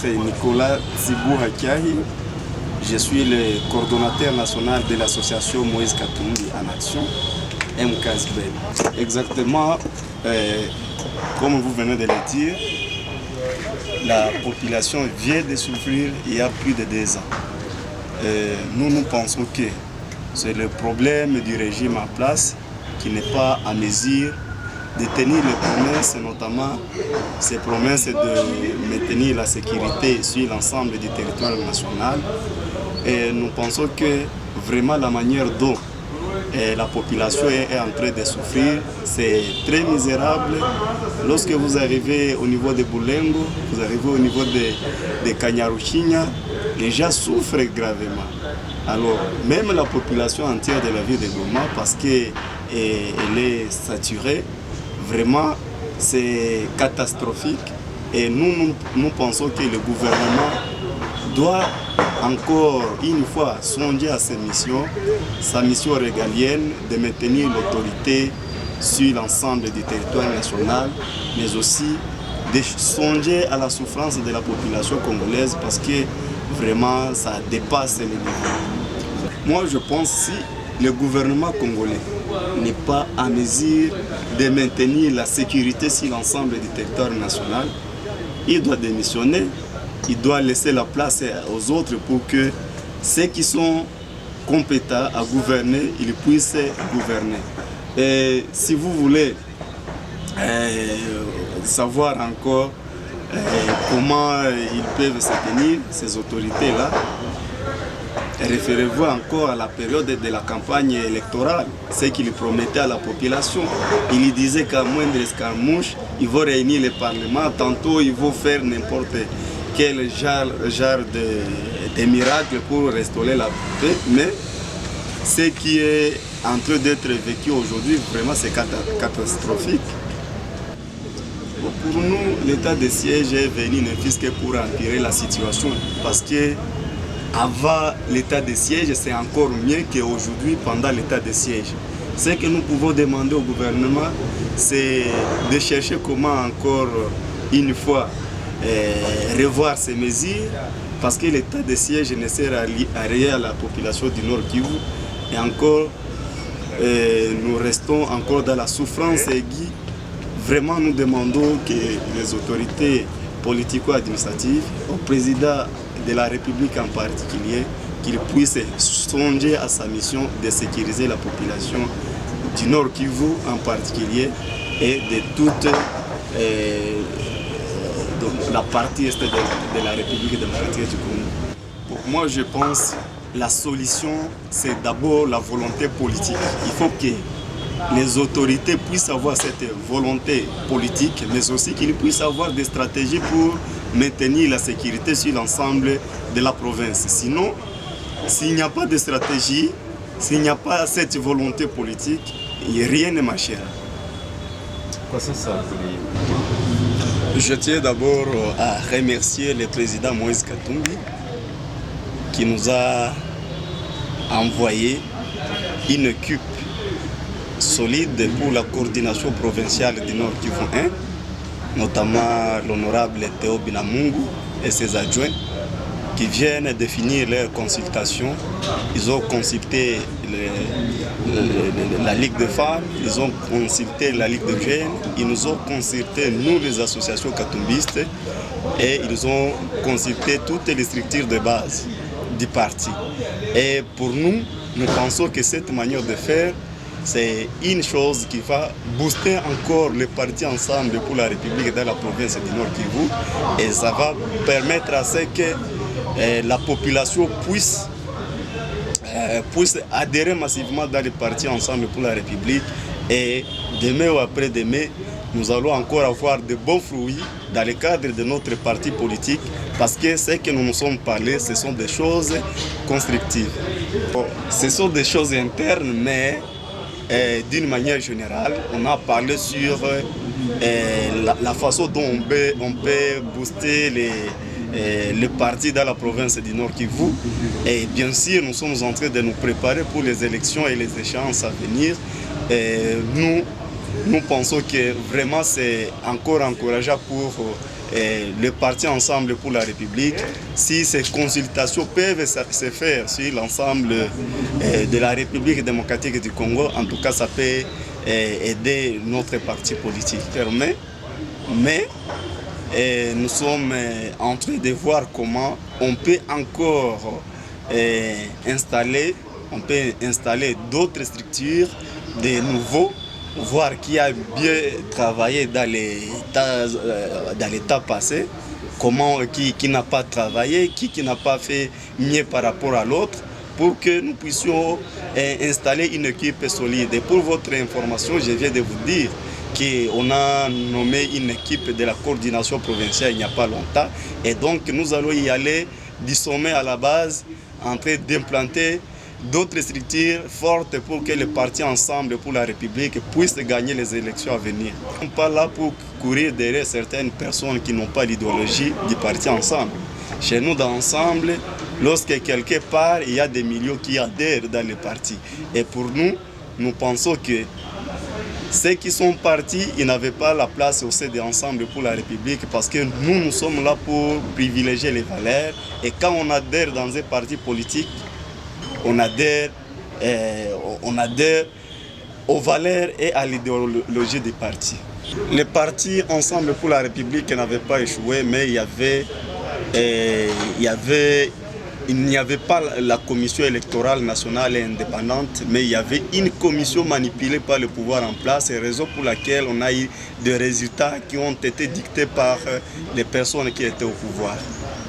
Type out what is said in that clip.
c'est Nicolas Tsibou Hakiahi. Je suis le coordonnateur national de l'association Moïse Katumbi en Action, MKSB. Exactement, comme vous venez de le dire, la population vient de souffrir il y a plus de 2 ans. Nous pensons que c'est le problème du régime en place qui n'est pas en mesure de tenir les promesses, notamment ces promesses de maintenir la sécurité sur l'ensemble du territoire national. Et nous pensons que vraiment la manière dont la population est en train de souffrir, c'est très misérable. Lorsque vous arrivez au niveau de Boulengo, vous arrivez au niveau de Kanyaruchinya, les gens souffrent gravement. Alors, même la population entière de la ville de Goma, parce qu'elle est saturée, vraiment, c'est catastrophique. Et nous pensons que le gouvernement doit encore une fois songer à sa mission régalienne de maintenir l'autorité sur l'ensemble du territoire national, mais aussi de songer à la souffrance de la population congolaise parce que vraiment ça dépasse les niveaux. Moi je pense que si le gouvernement congolais n'est pas en mesure de maintenir la sécurité sur l'ensemble du territoire national, il doit démissionner. Il doit laisser la place aux autres pour que ceux qui sont compétents à gouverner, ils puissent gouverner. Et si vous voulez savoir encore comment ils peuvent se tenir, ces autorités-là, référez-vous encore à la période de la campagne électorale, ce qu'ils promettaient à la population. Ils disaient qu'à moindre escarmouche, ils vont réunir le Parlement, tantôt ils vont faire n'importe quel genre de miracle pour restaurer la paix, mais ce qui est en train d'être vécu aujourd'hui, vraiment c'est catastrophique. Pour nous, l'état de siège est venu ne fût que pour empirer la situation, parce que avant l'état de siège, c'est encore mieux qu'aujourd'hui pendant l'état de siège. Ce que nous pouvons demander au gouvernement, c'est de chercher comment encore une fois revoir ces mesures, parce que l'état de siège ne sert à rien à la population du Nord Kivu. Et encore, nous restons encore dans la souffrance aiguë. Vraiment, nous demandons que les autorités politico-administratives, au président de la République en particulier, qu'il puisse songer à sa mission de sécuriser la population du Nord Kivu en particulier et de toute la partie est de la République démocratique du Congo. Pour moi, je pense que la solution, c'est d'abord la volonté politique. Il faut que les autorités puissent avoir cette volonté politique, mais aussi qu'ils puissent avoir des stratégies pour maintenir la sécurité sur l'ensemble de la province. Sinon, s'il n'y a pas de stratégie, s'il n'y a pas cette volonté politique, rien ne marchera. Quoi c'est ça? Je tiens d'abord à remercier le président Moïse Katumbi qui nous a envoyé une équipe solide pour la coordination provinciale du Nord Kivu 1, notamment l'honorable Théo Binamungu et ses adjoints qui viennent définir leurs consultations. Ils ont consulté la Ligue des femmes, ils ont consulté la Ligue de jeunes, ils nous ont consulté, nous les associations katumbistes, et ils ont consulté toutes les structures de base du parti. Et pour nous, nous pensons que cette manière de faire, c'est une chose qui va booster encore les partis ensemble pour la République dans la province du Nord Kivu, et ça va permettre à ce que la population puisse adhérer massivement dans les partis ensemble pour la République. Et demain ou après-demain, nous allons encore avoir de bons fruits dans le cadre de notre parti politique, parce que ce que nous nous sommes parlé, ce sont des choses constructives. Ce sont des choses internes, mais d'une manière générale, on a parlé sur la façon dont on peut booster les partis dans la province du Nord Kivu. Et bien sûr, nous sommes en train de nous préparer pour les élections et les échéances à venir. Et nous pensons que vraiment c'est encore encourageant pour le parti Ensemble pour la République, si ces consultations peuvent se faire sur l'ensemble de la République démocratique du Congo, en tout cas ça peut aider notre parti politique. Mais nous sommes en train de voir comment on peut encore installer d'autres structures, de nouveaux, voir qui a bien travaillé dans l'état passé, comment qui n'a pas travaillé, qui n'a pas fait mieux par rapport à l'autre, pour que nous puissions installer une équipe solide. Et pour votre information, je viens de vous dire qu'on a nommé une équipe de la coordination provinciale il n'y a pas longtemps. Et donc nous allons y aller du sommet à la base, en train d'implanter d'autres structures fortes pour que le parti Ensemble pour la République puisse gagner les élections à venir. On n'est pas là pour courir derrière certaines personnes qui n'ont pas l'idéologie du parti Ensemble. Chez nous, dans Ensemble, lorsque quelqu'un part, il y a des millions qui adhèrent dans le parti. Et pour nous, nous pensons que ceux qui sont partis, ils n'avaient pas la place au sein de Ensemble pour la République parce que nous sommes là pour privilégier les valeurs. Et quand on adhère dans un parti politique, on adhère aux valeurs et à l'idéologie du parti. Le parti Ensemble pour la République n'avait pas échoué, mais il n'y avait pas la commission électorale nationale et indépendante, mais il y avait une commission manipulée par le pouvoir en place, et raison pour laquelle on a eu des résultats qui ont été dictés par les personnes qui étaient au pouvoir.